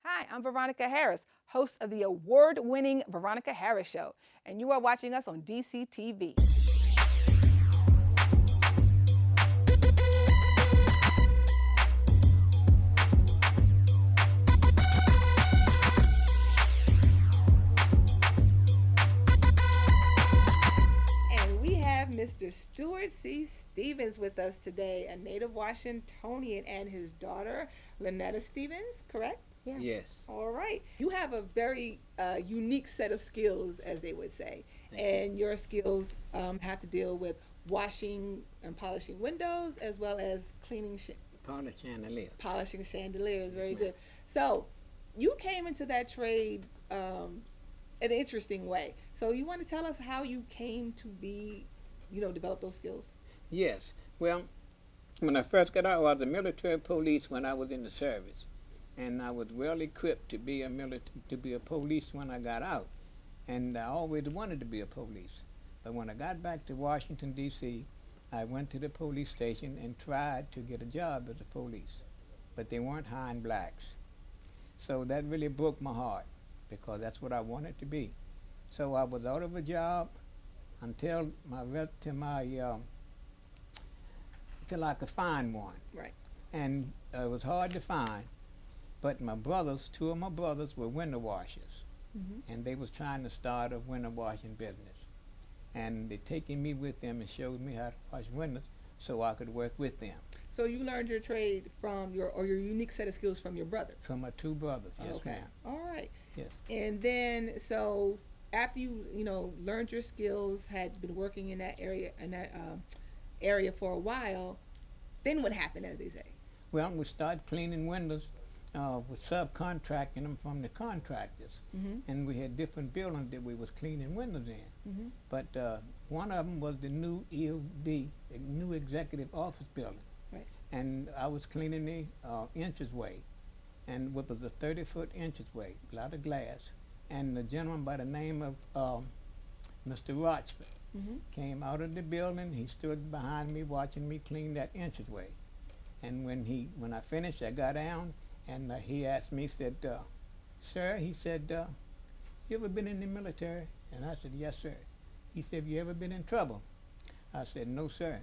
Hi, I'm Veronica Harris, host of the award-winning Veronica Harris Show, and you are watching us on DCTV. And we have Mr. Stuart C. Stevens with us today, a native Washingtonian, and his daughter, Lynetta Stevens, correct? Yeah. Yes. All right. You have a very unique set of skills, as they would say. And your skills have to deal with washing and polishing windows as well as cleaning, Polish chandelier. polishing chandeliers. Very good. So you came into that trade an interesting way. So you want to tell us how you came to be, develop those skills? Yes. Well, when I first got out, I was a military police when I was in the service, and I was well equipped to be a police when I got out, and I always wanted to be a police. But when I got back to Washington D.C., I went to the police station and tried to get a job as a police, but they weren't hiring blacks. So that really broke my heart because that's what I wanted to be. So I was out of a job until till I could find one, Right. and it was hard to find. But my brothers, two of my brothers, were window washers, and they was trying to start a window washing business. And they taking me with them and showed me how to wash windows so I could work with them. So you learned your trade from your unique set of skills from your brother. From my two brothers, yes, Okay. ma'am. All right. Yes. And then, so after you learned your skills, had been working in that area for a while, then what happened, as they say? Well, we started cleaning windows with subcontracting them from the contractors. And we had different buildings that we was cleaning windows in. But one of them was the new EOB, the new executive office building. Right. And I was cleaning the entranceway, and what was a 30-foot entranceway, a lot of glass. And the gentleman by the name of Mr. Rochford came out of the building. He stood behind me watching me clean that entranceway. And when I finished, I got down, and he asked me, he said, sir, he said, you ever been in the military? And I said, yes, sir. He said, have you ever been in trouble? I said, no, sir.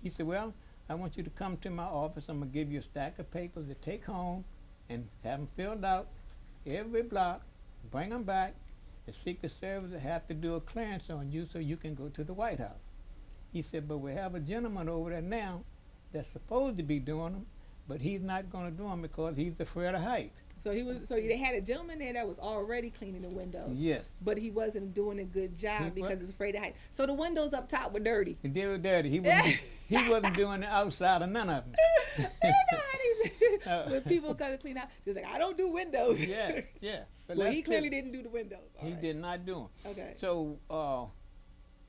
He said, well, I want you to come to my office. I'm going to give you a stack of papers to take home and have them filled out every block, bring them back. The Secret Service will have to do a clearance on you so you can go to the White House. He said, but we have a gentleman over there now that's supposed to be doing them, but he's not going to do them because he's afraid of heights. So they had a gentleman there that was already cleaning the windows. Yes. But he wasn't doing a good job because he's afraid of height. So the windows up top were dirty. They were dirty. He wasn't doing the outside of none of them. When people come to clean out, he's like, I don't do windows. Yes, yeah. But Well, that's he clearly true. didn't do the windows. All He right. did not do them. Okay. So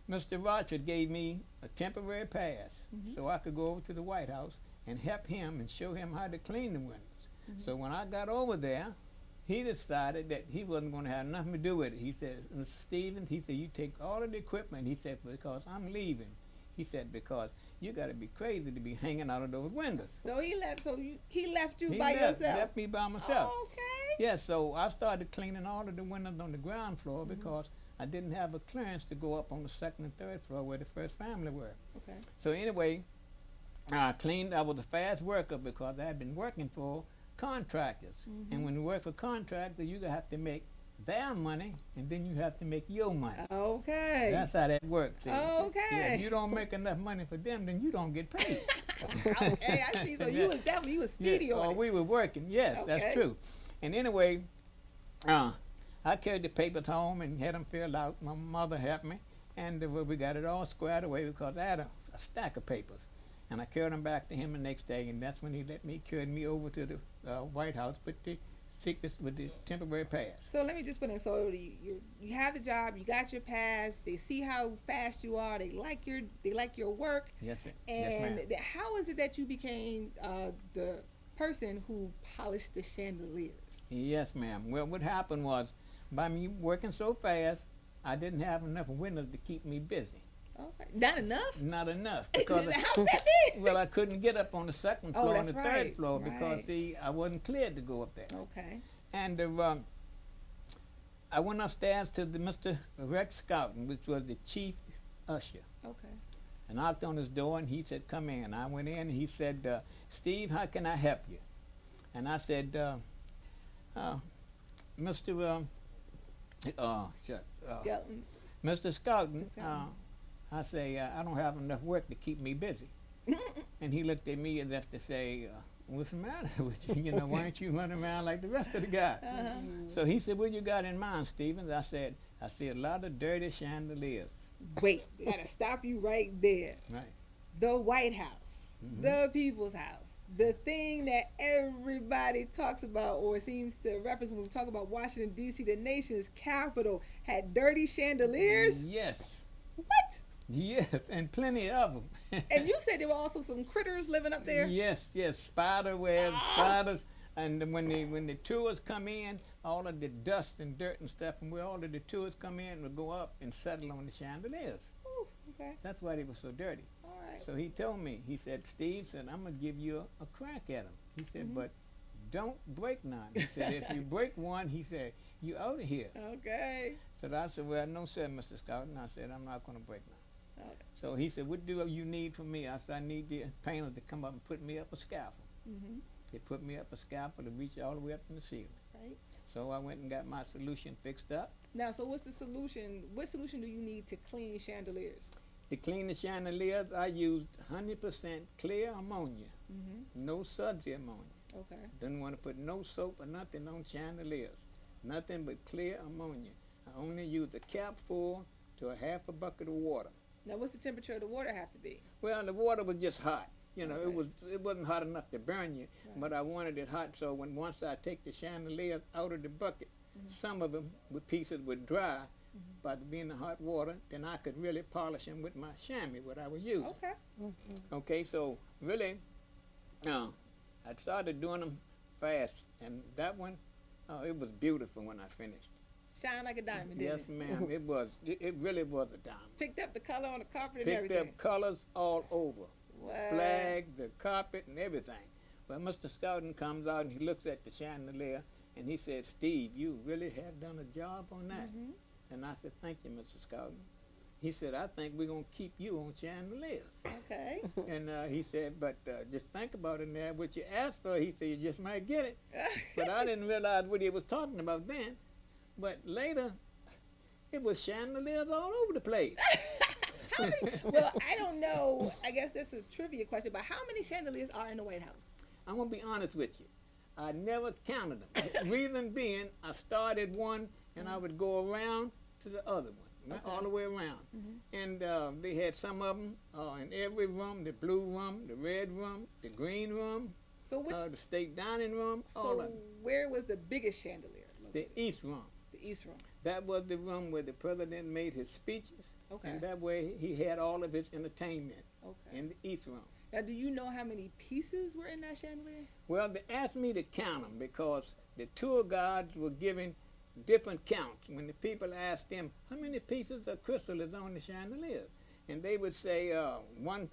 Mr. Rochford gave me a temporary pass so I could go over to the White House and help him and show him how to clean the windows. So when I got over there, he decided that he wasn't going to have nothing to do with it. He said, Mr. Stevens, he said, you take all of the equipment. He said, because I'm leaving. He said, because you got to be crazy to be hanging out of those windows. So he left. So he left you He by left, yourself. left me by myself. Okay. Yeah, so I started cleaning all of the windows on the ground floor because I didn't have a clearance to go up on the second and third floor where the first family were. Okay. So anyway, I cleaned. I was a fast worker because I had been working for contractors. And when you work for contractors, you have to make their money, and then you have to make your money. Okay. That's how that works. See? Okay. Yeah, if you don't make enough money for them, then you don't get paid. Okay, I see. So you was definitely speedy Yeah, on it. we were working. Yes, Okay. that's true. And anyway, I carried the papers home and had them filled out. My mother helped me, and we got it all squared away because I had a stack of papers. And I carried them back to him the next day, and that's when he carried me over to the White House with the temporary pass. So let me just put in. So you have the job, you got your pass. They see how fast you are. They like your work. Yes, sir. And Yes, ma'am. how is it that you became the person who polished the chandeliers? Yes, ma'am. Well, what happened was, by me working so fast, I didn't have enough windows to keep me busy. Okay. Not enough? Not enough. Because How's that big? well, I couldn't get up on the second Oh, floor and that's the right, third floor because, right. see, I wasn't cleared to go up there. Okay. And I went upstairs to the Mr. Rex Scouten, which was the chief usher. Okay. And knocked on his door, and he said, "Come in." I went in, and he said, "Steve, how can I help you?" And I said, "Mr. Skelton. Mr. Scouten, Scouten. I say, I don't have enough work to keep me busy." And he looked at me as if to say, "What's the matter with you? You know, why aren't you running around like the rest of the guys?" So he said, "What you got in mind, Stevens?" I said, "I see a lot of dirty chandeliers." Wait, gotta stop you right there. Right. The White House, the People's House, the thing that everybody talks about or seems to reference when we talk about Washington, D.C., the nation's capital, had dirty chandeliers? Yes. What? Yes, and plenty of them. And you said there were also some critters living up there? Yes, spider webs, spiders. And when the tours come in, all of the dust and dirt and stuff, and where all of the tours come in will go up and settle on the chandeliers. Ooh, okay. That's why they were so dirty. All right. So he told me, he said, "Steve," said, "I'm going to give you a crack at them." He said, "But don't break none." He said, "If you break one," he said, "you out of here." Okay. So I said, "Well, no, sir, Mr. Scott." And I said, "I'm not going to break none." Okay. So he said, "What do you need from me?" I said, "I need the painters to come up and put me up a scaffold." Mm-hmm. They put me up a scaffold to reach all the way up in the ceiling. Right. So I went and got my solution fixed up. Now, so what's the solution? What solution do you need to clean chandeliers? To clean the chandeliers, I used 100% clear ammonia, no sudsy ammonia. Okay. Didn't want to put no soap or nothing on chandeliers. Nothing but clear ammonia. I only used a cap full to a half a bucket of water. Now, what's the temperature of the water have to be? Well, the water was just hot. You know, Okay. it wasn't hot enough to burn you, Right. but I wanted it hot so once I take the chandeliers out of the bucket, some of them pieces would dry by being in hot water, then I could really polish them with my chamois, what I was using. Okay. Okay, so really, I started doing them fast, and that one, it was beautiful when I finished. Shine like a diamond, didn't Yes, it? ma'am, it was. It really was a diamond. Picked up the color on the carpet and Picked everything. up colors all over. Wow. Flag, the carpet, and everything. Well, Mr. Scouten comes out and he looks at the chandelier and he says, "Steve, you really have done a job on that." And I said, "Thank you, Mr. Scouten." He said, "I think we're going to keep you on chandeliers." Okay. And he said, "But just think about it now. What you asked for," he said, "you just might get it." But I didn't realize what he was talking about then. But later, it was chandeliers all over the place. Well, I don't know. I guess that's a trivia question, but how many chandeliers are in the White House? I'm going to be honest with you. I never counted them. Reason being, I started one and I would go around to the other one, all the way around. And they had some of them in every room, the blue room, the red room, the green room, So which? the state dining room, all of So them. where was the biggest chandelier The located? east room. The East room. That was the room where the president made his speeches. Okay. And that way he had all of his entertainment Okay. in the east room. Now, do you know how many pieces were in that chandelier? Well, they asked me to count them because the tour guides were giving different counts. When the people asked them, "How many pieces of crystal is on the chandelier?" And they would say, one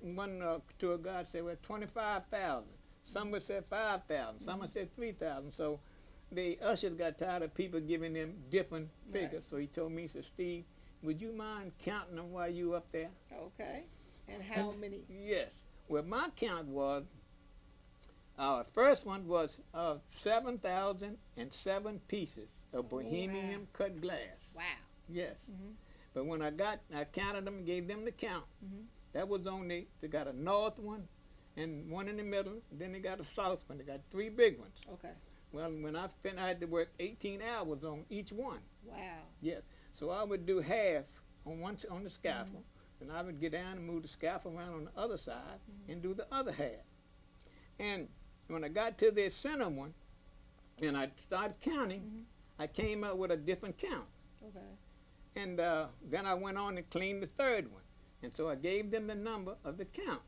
tour guide said, "Well, 25,000. Some would say 5,000. Some would say 3,000. So the ushers got tired of people giving them different figures. So he told me, he said, "Steve, would you mind counting them while you up there?" Okay. And how many? Yes. Well, my count was, first one was 7,007 pieces of bohemian cut glass. Wow. Yes. But when I counted them and gave them the count. That was only, they got a north one and one in the middle. Then they got a south one. They got 3 big ones. Okay. Well, when I finished, I had to work 18 hours on each one. Wow. Yes. So I would do half on the scaffold. Then I would get down and move the scaffold around on the other side and do the other half. And when I got to the center one and I started counting, I came up with a different count. Okay. And then I went on and cleaned the third one. And so I gave them the number of the count.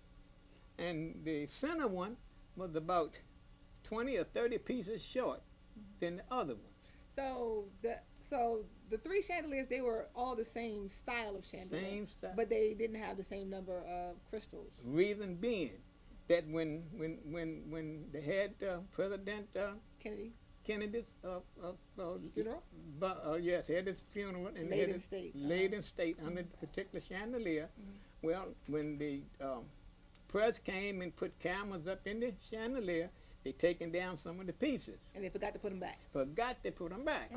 And the center one was about 20 or 30 pieces short than the other one. So the 3 chandeliers, they were all the same style of chandelier. Same style. But they didn't have the same number of crystals. Reason being that when they had President Kennedy's Funeral? Yes, had his funeral and Laid had in it state. laid in state under the particular chandelier. Well, when the press came and put cameras up in the chandelier, they taken down some of the pieces. And they forgot to put them back. Forgot to put them back.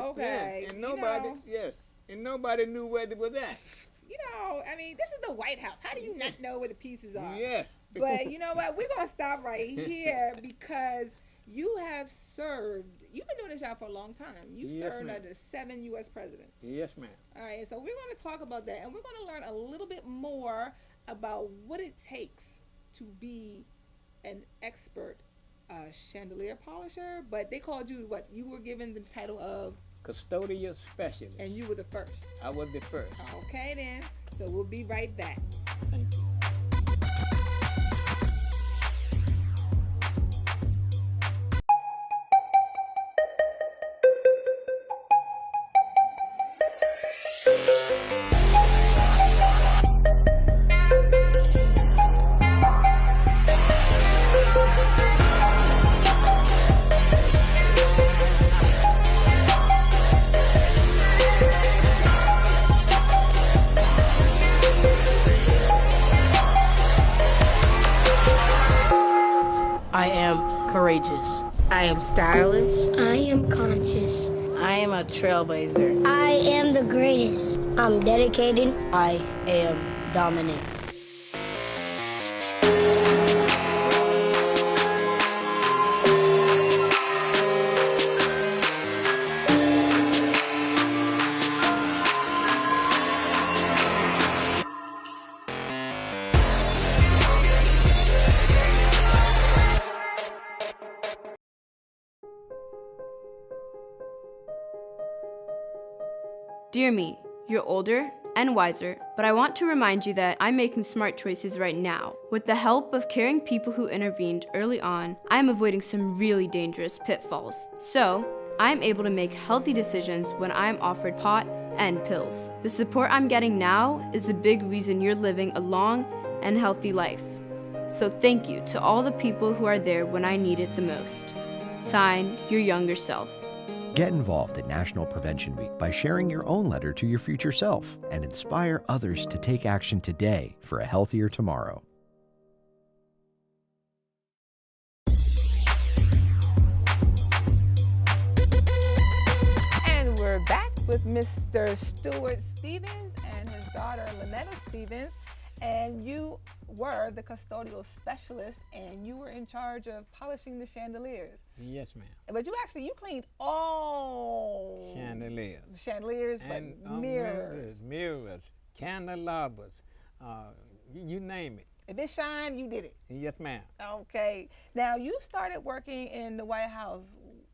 Okay. Yes, and nobody, and nobody knew where they was at. I mean, this is the White House. How do you not know where the pieces are? Yes. But you know what? We're going to stop right here because you have served, you've been doing this job for a long time. You've Yes, served ma'am. under 7 U.S. presidents. Yes, ma'am. All right, so we're going to talk about that, and we're going to learn a little bit more about what it takes to be an expert chandelier polisher. But they called you what? You were given the title of Custodial Specialist. and you were the first. I was the first. Okay, then. So we'll be right back. Thank you. I am courageous. I am stylish. I am conscious. I am a trailblazer. I am the greatest. I'm dedicated. I am dominant. Dear me, you're older and wiser, but I want to remind you that I'm making smart choices right now. With the help of caring people who intervened early on, I'm avoiding some really dangerous pitfalls. So, I'm able to make healthy decisions when I'm offered pot and pills. The support I'm getting now is the big reason you're living a long and healthy life. So thank you to all the people who are there when I need it the most. Sign, your younger self. Get involved at National Prevention Week by sharing your own letter to your future self and inspire others to take action today for a healthier tomorrow. And we're back with Mr. Stuart Stevens and his daughter Lynetta Stevens. And you were the custodial specialist, and you were in charge of polishing the chandeliers. Yes, ma'am. But you cleaned all Chandeliers. the chandeliers, And but mirrors. mirrors, candelabras, you name it. If it shined, you did it. Yes, ma'am. Okay. Now, you started working in the White House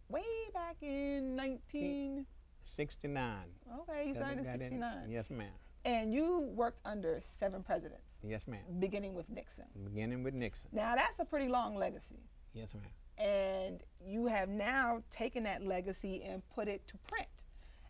way back in 19... 69. Okay, you started in Got 69. Yes, ma'am. And you worked under 7 presidents, Yes, ma'am. beginning with Nixon. Beginning with Nixon. Now, that's a pretty long legacy. Yes, ma'am. And you have now taken that legacy and put it to print.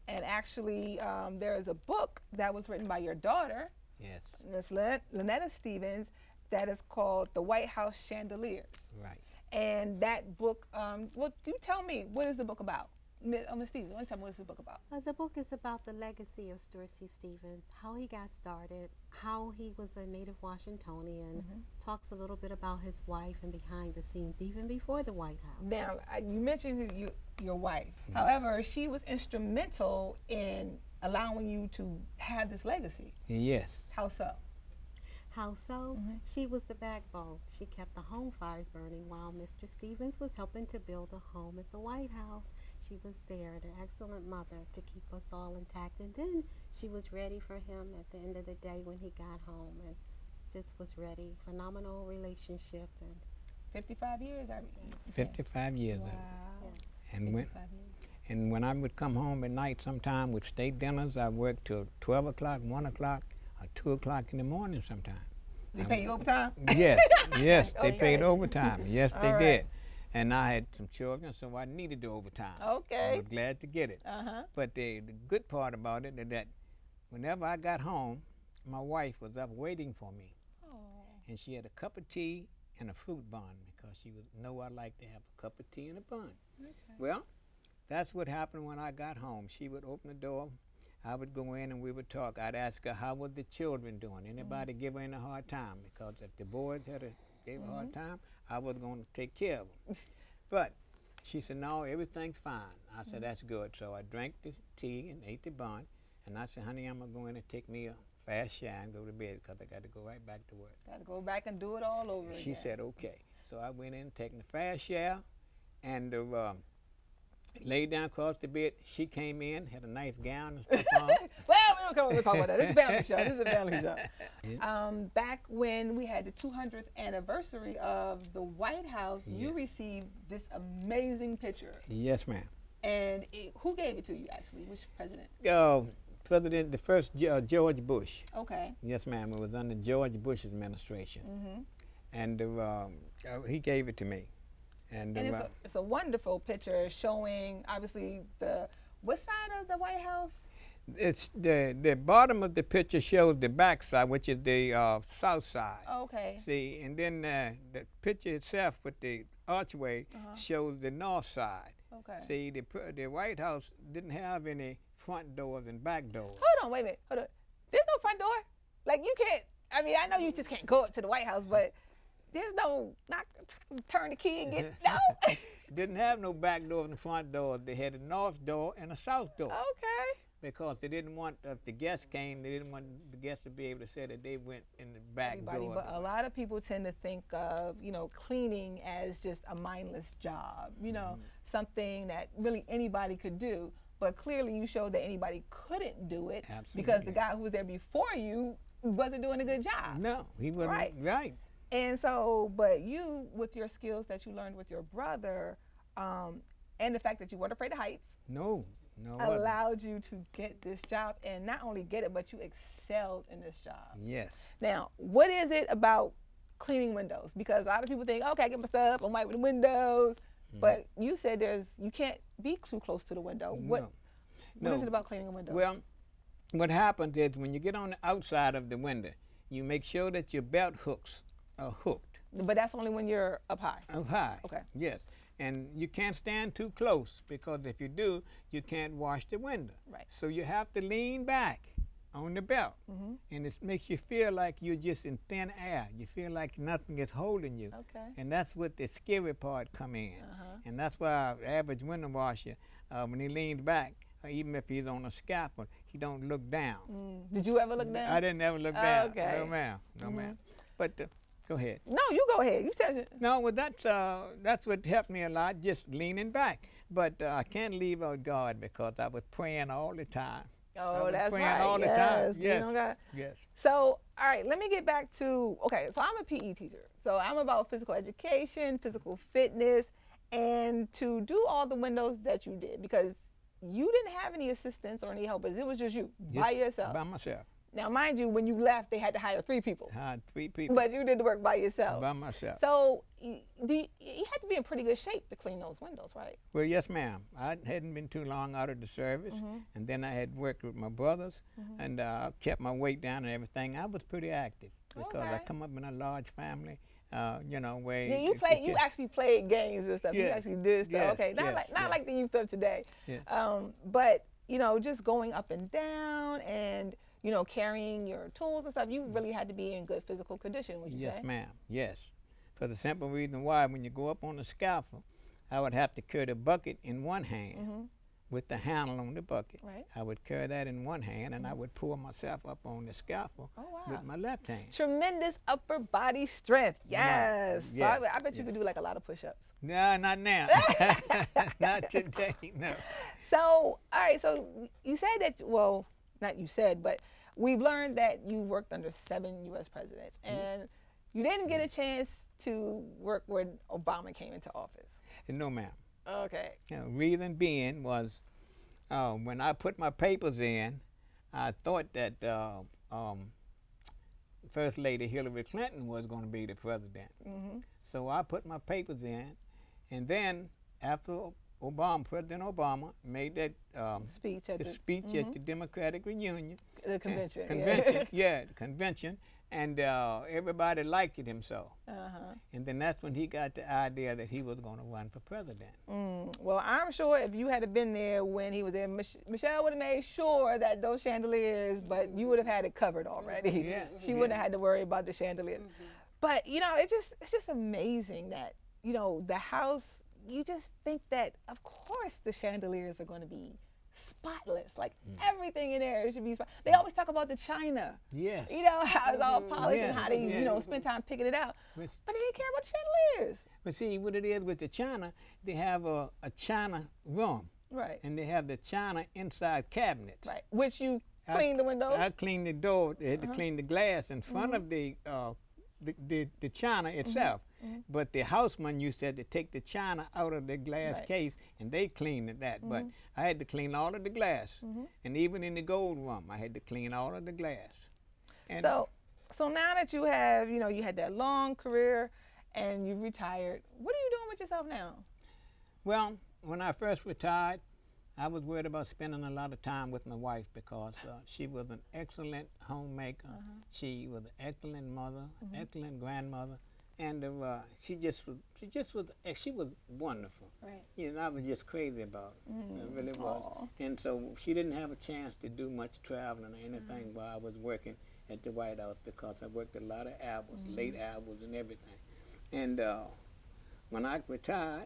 And actually, there is a book that was written by your daughter, Yes. Miss Lynetta Stevens, that is called The White House Chandeliers. Right. And that book, well, do tell me, what is the book about? Miss Stevens, why don't you tell me what is the book about? The book is about the legacy of Stuart C. Stevens, how he got started, how he was a native Washingtonian, talks a little bit about his wife and behind the scenes, even before the White House. Now, you mentioned your wife. However, she was instrumental in allowing you to have this legacy. Yes. How so? How so? She was the backbone. She kept the home fires burning while Mr. Stevens was helping to build a home at the White House. She was there, the excellent mother, to keep us all intact. And then she was ready for him at the end of the day when he got home, and just was ready. Phenomenal relationship. And 55 years, I mean. 55 years. Wow. yes. And when 55 years. and when I would come home at night sometime with state dinners, I worked till 12 o'clock, 1 o'clock, or 2 o'clock in the morning sometime. They pay you overtime? Yes, yes, they Okay. paid overtime. Yes, they All right. did. And I had some children, so I needed the overtime. I Okay. was glad to get it. Uh-huh. But the good part about it is that whenever I got home, my wife was up waiting for me. Oh. And she had a cup of tea and a fruit bun because she would know I like to have a cup of tea and a bun. Okay. Well, that's what happened when I got home. She would open the door, I would go in and we would talk. I'd ask her, how were the children doing? Anybody give her any hard time? Because if the boys gave her a hard time, I was going to take care of them. But she said, no, everything's fine. I said, that's good. So I drank the tea and ate the bun. And I said, honey, I'm going to go in and take me a fast shower and go to bed because I got to go right back to work. Got to go back and do it all over again. She said, okay. So I went in, taking the fast shower, and laid down across the bed. She came in, had a nice gown and stuff on. Well, we don't come over to talk about that. It's a family show. This is a family show. Yeah. Back when we had the 200th anniversary of the White House, you received this amazing picture. Yes, ma'am. And who gave it to you, actually? Which president? President, the first George Bush. Okay. Yes, ma'am. It was under George Bush administration. And he gave it to me. And it's a wonderful picture showing, obviously, what side of the White House? It's the bottom of the picture shows the back side, which is the south side. Okay. See, and then the picture itself with the archway shows the north side. Okay. See, the White House didn't have any front doors and back doors. Hold on, wait a minute. Hold on. There's no front door? Like, you can't, I mean, I know you just can't go up to the White House, but there's no, not turn the key and get, no. Didn't have no back door and front door. They had a north door and a south door. Okay. Because they didn't want, if the guests came, they didn't want the guests to be able to say that they went in the back door. But a lot of people tend to think of, cleaning as just a mindless job, something that really anybody could do. But clearly you showed that anybody couldn't do it. Absolutely. Because the guy who was there before you wasn't doing a good job. No, he wasn't. Right. And so, but you, with your skills that you learned with your brother, and the fact that you weren't afraid of heights. No. Allowed you to get this job, and not only get it, but you excelled in this job. Yes. Now, what is it about cleaning windows? Because a lot of people think, okay, I get my stuff, I'm wiping the windows, but you said you can't be too close to the window. What is it about cleaning a window? Well, what happens is when you get on the outside of the window, you make sure that your belt hooks are hooked. But that's only when you're up high. Up high. Okay. Yes. And you can't stand too close because if you do, you can't wash the window. Right. So you have to lean back on the belt. And it makes you feel like you're just in thin air. You feel like nothing is holding you. Okay. And that's what the scary part come in. And that's why our average window washer, when he leans back, even if he's on a scaffold, he don't look down. Did you ever look down? I didn't ever look down. Okay. No, ma'am. No, ma'am. But go ahead. No, you go ahead. You tell me. No, well, that's what helped me a lot, just leaning back. But I can't leave out God because I was praying all the time. Oh, that's praying right. all the time. Yes. Yes. So, all right, let me get back to, okay, so I'm a PE teacher. So I'm about physical education, physical fitness, and to do all the windows that you did, because you didn't have any assistants or any helpers. It was just you, by yourself. By myself. Now, mind you, when you left, they had to hire 3 people. Hired 3 people. But you did the work by yourself. By myself. So you had to be in pretty good shape to clean those windows, right? Well, yes, ma'am. I hadn't been too long out of the service, and then I had worked with my brothers, and kept my weight down and everything. I was pretty active because I come up in a large family, where you actually played games and stuff. Yes. You actually did stuff. Yes. Okay, not like the youth of today. Yes. But just going up and down and carrying your tools and stuff, you really had to be in good physical condition, would you say? Yes, ma'am. Yes. For the simple reason why, when you go up on the scaffold, I would have to carry the bucket in one hand with the handle on the bucket. Right. I would carry that in one hand, and I would pull myself up on the scaffold with my left hand. Tremendous upper body strength. Yes. Yes. So I bet you could do like a lot of push-ups. No, not now. Not today, no. So, all right, so you said that, well, not you said, but we've learned that you worked under 7 U.S. presidents, and you didn't get a chance to work when Obama came into office. No, ma'am. Okay. Reason being was when I put my papers in, I thought that First Lady Hillary Clinton was going to be the president. So I put my papers in, and then after President Obama made that speech at the Democratic reunion. The convention. The convention. And everybody liked him so. Uh-huh. And then that's when he got the idea that he was going to run for president. Well, I'm sure if you had been there when he was there, Michelle would have made sure that those chandeliers, but you would have had it covered already. Yeah. She wouldn't have had to worry about the chandeliers. But, you know, it's just amazing that, you know, the house, you just think that, of course, the chandeliers are going to be spotless. Like everything in there should be spotless. They always talk about the china. Yes. You know, how it's all polished and how they, you know, spend time picking it out. But But they didn't care about the chandeliers. But see, what it is with the china, they have a china room. Right. And they have the china inside cabinets. Right. Which you clean the windows. I cleaned the door. They had to clean the glass in front of the china itself. But the houseman used to have to take the china out of the glass case, and they cleaned that. But I had to clean all of the glass, and even in the gold room, I had to clean all of the glass. And So now that you have, you know, you had that long career, and you retired, what are you doing with yourself now? well, when I first retired, I was worried about spending a lot of time with my wife because she was an excellent homemaker. She was an excellent mother, excellent grandmother, and she was wonderful. Right. You know, I was just crazy about her. I really was. And so she didn't have a chance to do much traveling or anything while I was working at the White House because I worked a lot of hours, late hours and everything. And when I retired,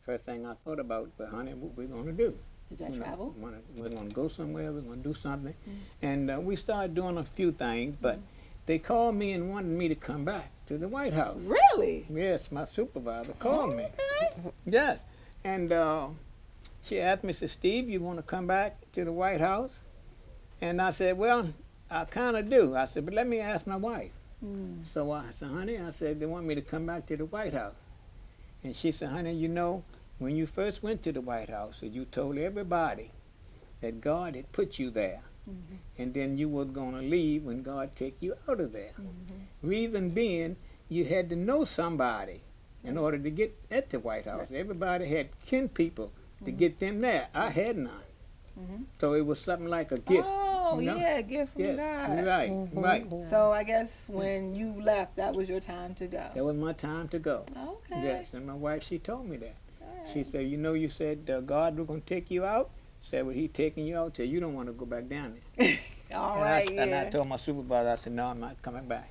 first thing I thought about, well, honey, what we're going to do. Did I travel? We're going to go somewhere, we're going to do something. And we started doing a few things, but they called me and wanted me to come back to the White House. Really? Yes, my supervisor called me. Yes. And she asked me, said, Steve, you want to come back to the White House? And I said, well, I kind of do. I said, but let me ask my wife. So I said, honey, I said, they want me to come back to the White House. And she said, honey, you know, when you first went to the White House, you told everybody that God had put you there. And then you were going to leave when God take you out of there. Reason being, you had to know somebody in order to get at the White House. Everybody had kin people to get them there. I had none. So it was something like a gift. Oh, you know? yeah, a gift from Yes, God. right, right. So I guess when you left, that was your time to go. That was my time to go. Okay. Yes, and my wife, she told me that. She said, you know, you said God was going to take you out. Said, well, he taking you out till you don't want to go back down there. All And right, And I told my supervisor, I said, no, I'm not coming back.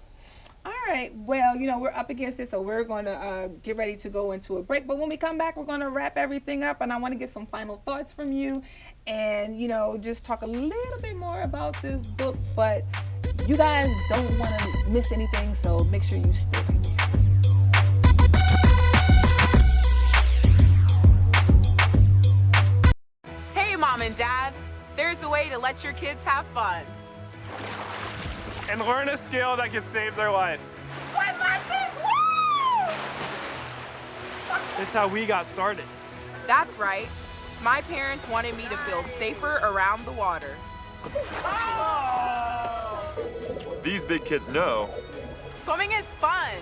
All right. Well, you know, we're up against it, so we're going to get ready to go into a break. But when we come back, we're going to wrap everything up, and I want to get some final thoughts from you and, you know, just talk a little bit more about this book. But you guys don't want to miss anything, so make sure you stay right there. Hey, Mom and Dad, there's a way to let your kids have fun. And learn a skill that could save their life. Swim lessons, woo! That's how we got started. That's right. My parents wanted me to feel safer around the water. These big kids know. Swimming is fun.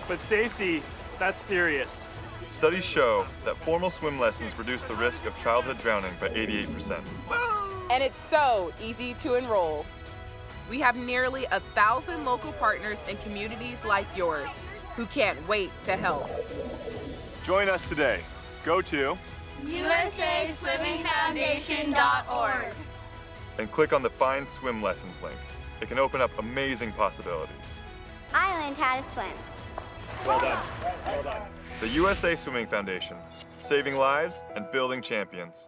But safety, that's serious. Studies show that formal swim lessons reduce the risk of childhood drowning by 88%. And it's so easy to enroll. We have nearly 1,000 local partners and communities like yours who can't wait to help. Join us today. Go to USASwimmingFoundation.org and click on the Find Swim Lessons link. It can open up amazing possibilities. I learned how to swim. Well done. Well done. The USA Swimming Foundation, saving lives and building champions.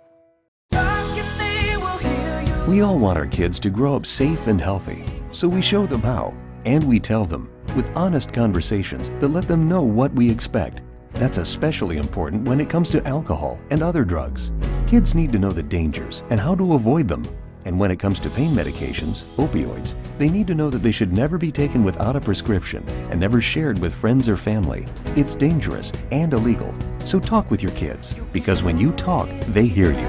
We all want our kids to grow up safe and healthy, so we show them how, and we tell them with honest conversations that let them know what we expect. That's especially important when it comes to alcohol and other drugs. Kids need to know the dangers and how to avoid them. And when it comes to pain medications, opioids, they need to know that they should never be taken without a prescription and never shared with friends or family. It's dangerous and illegal. So talk with your kids, because when you talk, they hear you.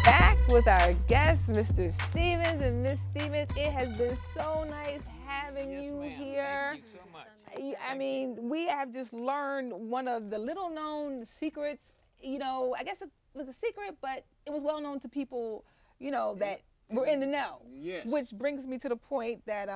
Back with our guest, Mr. Stevens and Miss Stevens. It has been so nice having you here. Thank you so much. I mean, we have just learned one of the little known secrets. You know, I guess it was a secret, but it was well known to people that we're in the know. Yes. Which brings me to the point that,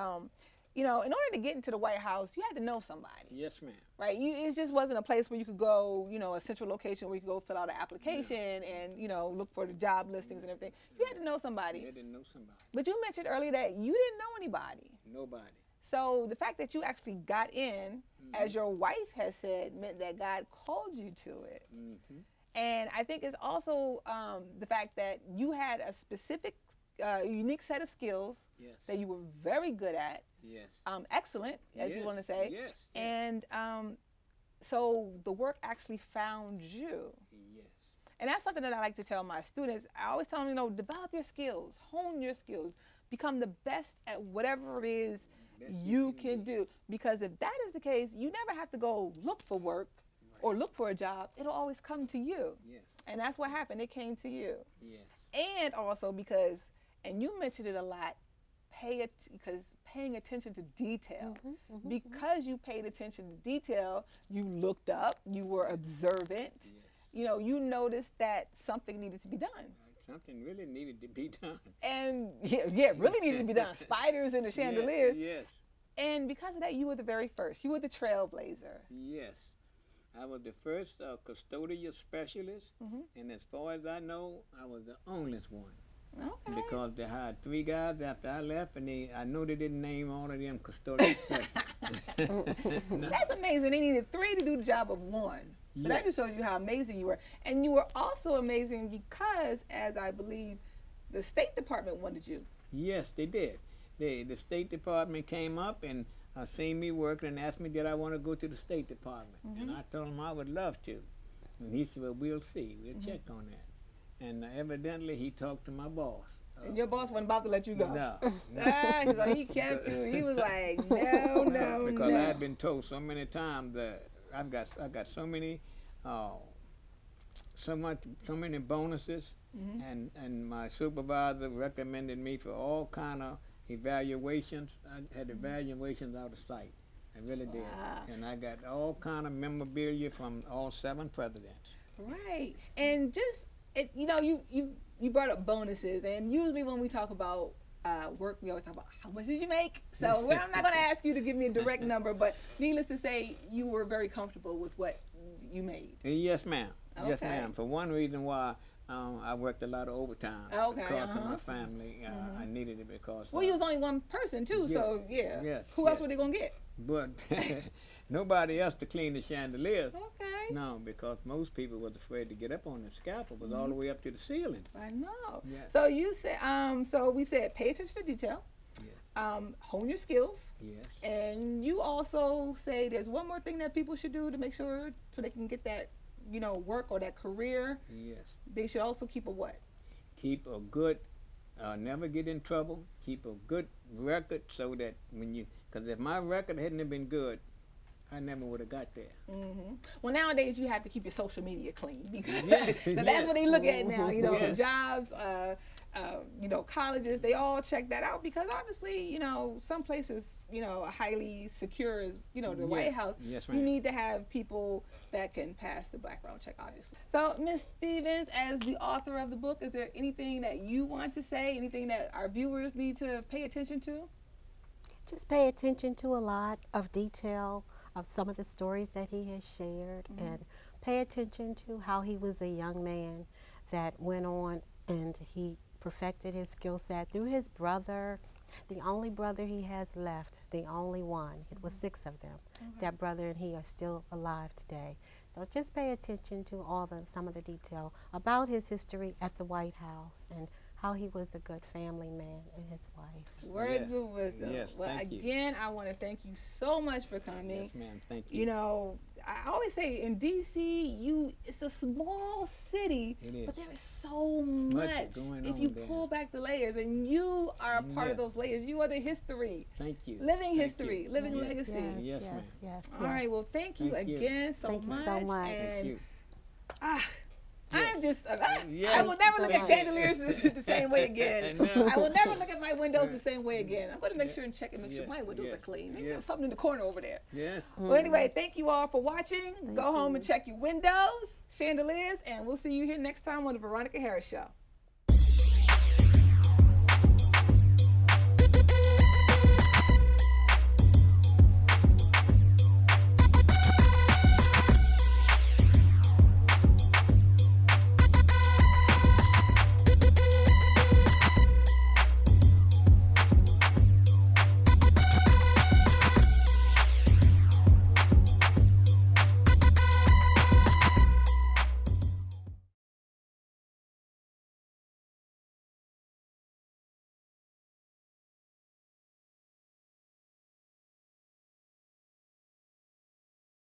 in order to get into the White House, you had to know somebody. Yes, ma'am. Right? It just wasn't a place where you could go, a central location where you could go fill out an application and, look for the job listings and everything. You had to know somebody. You had to know somebody. But you mentioned earlier that you didn't know anybody. Nobody. So the fact that you actually got in, as your wife has said, meant that God called you to it. Mm-hmm. And I think it's also the fact that you had a specific, unique set of skills that you were very good at. Yes. Excellent, as you want to say. Yes. And so the work actually found you. Yes. And that's something that I like to tell my students. I always tell them, develop your skills, hone your skills, become the best at whatever it is you can do. Because if that is the case, you never have to go look for work or look for a job. It'll always come to you. Yes. And that's what happened. It came to you. Yes. And also because, and you mentioned it a lot, paying attention to detail. Because you paid attention to detail, you looked up, you were observant. Yes. You noticed that something needed to be done. Something really needed to be done. And really needed to be done. Spiders in the chandeliers. Yes. And because of that, you were the very first. You were the trailblazer. Yes. I was the first custodial specialist, and as far as I know, I was the only one. Okay. Because they hired 3 guys after I left, and I know they didn't name all of them custodial specialists. That's amazing. They needed 3 to do the job of 1. So that just shows you how amazing you were. And you were also amazing because, as I believe, the State Department wanted you. Yes, they did. The State Department came up and seen me working and asked me did I want to go to the State Department. And I told him I would love to. And he said, well, we'll see. We'll check on that. And evidently he talked to my boss. And your boss wasn't about to let you go. No. So he kept you. He was like, no. Because I had been told so many times that I got so many bonuses, and my supervisor recommended me for all kind of evaluations. I had evaluations out of sight. I really did. And I got all kind of memorabilia from all 7 presidents. Right. And just you brought up bonuses, and usually when we talk about work, we always talk about how much did you make. So I'm not going to ask you to give me a direct number, but needless to say, you were very comfortable with what you made. Yes, ma'am. Okay. Yes, ma'am. For one reason why I worked a lot of overtime because of my family. I needed it because. Well, you was only one person too, so yeah. Yes. Who else were they gonna get? But nobody else to clean the chandeliers. Okay. No, because most people was afraid to get up on the scaffold. Was all the way up to the ceiling. I know. Yes. So you said, so we've said pay attention to detail. Yes. Hone your skills. Yes. And you also say there's one more thing that people should do to make sure so they can get that, work or that career. Yes. They should also keep a what? Keep a good, never get in trouble. Keep a good record so that because if my record hadn't have been good, I never would have got there. Well, nowadays you have to keep your social media clean because that's what they look at now. Jobs, colleges, they all check that out because obviously, some places, highly secure as, the White House. Yes, you need to have people that can pass the background check, obviously. So, Ms. Stevens, as the author of the book, is there anything that you want to say? Anything that our viewers need to pay attention to? Just pay attention to a lot of detail of some of the stories that he has shared, and pay attention to how he was a young man that went on and he perfected his skill set through his brother, the only brother he has left, the only one. It was 6 of them. That brother and he are still alive today. So just pay attention to some of the detail about his history at the White House and how he was a good family man and his wife. Words of wisdom. Yes, well, thank you. again, I want to thank you so much for coming. Yes, ma'am. Thank you. I always say in D.C., it's a small city, It is. but there is so much going if on you there. pull back the layers, and you are a part of those layers. You are the history. Thank you. Living Thank history, you. living Yes. legacy. Yes, ma'am. Yes. All right, well, thank you Thank you. again so Thank you much. so much. And Thank you. I'm just, Yes. I will never look at chandeliers the same way again. No. I will never look at my windows the same way again. I'm going to make sure and check and make sure my windows Yes. are clean. Maybe Yes. there's something in the corner over there. Yes. Well, anyway, thank you all for watching. Go home and check your windows, chandeliers, and we'll see you here next time on the Veronica Harris Show.